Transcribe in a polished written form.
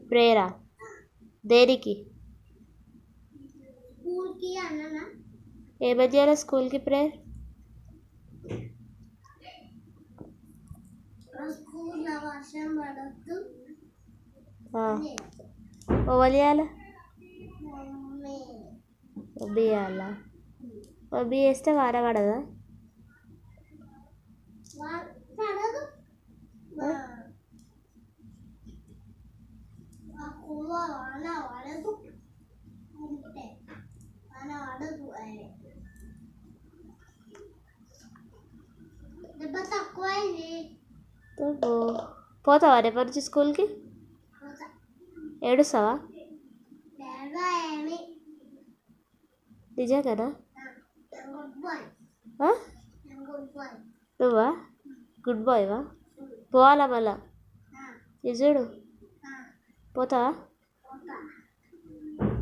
ప్రేయరా దేనికి? స్కూల్కి అన్ననా ఏమని చేయాలి స్కూల్కి ప్రేయర్? స్కూల్లో వర్షం పడద్దు ఓవర్ చేయాలి మమ్మీ మమ్మీ చేయాలా? మమ్మీ చేస్తే వాన పడదా? పడదు ఆ? వాన పడదు అంటే వాన పడదు దెబ్బ తక్కువైంది. పోతావా రేపటి నుంచి స్కూల్కి? ఏడుస్తావా? ఏమి నిజంగానా? గుడ్ బాయ్ ఆ? గుడ్ బాయ్ నువ్వా గుడ్ బాయ్వా? పోవాలా మళ్ళా? ఇది చూడు పోతావా? పోతా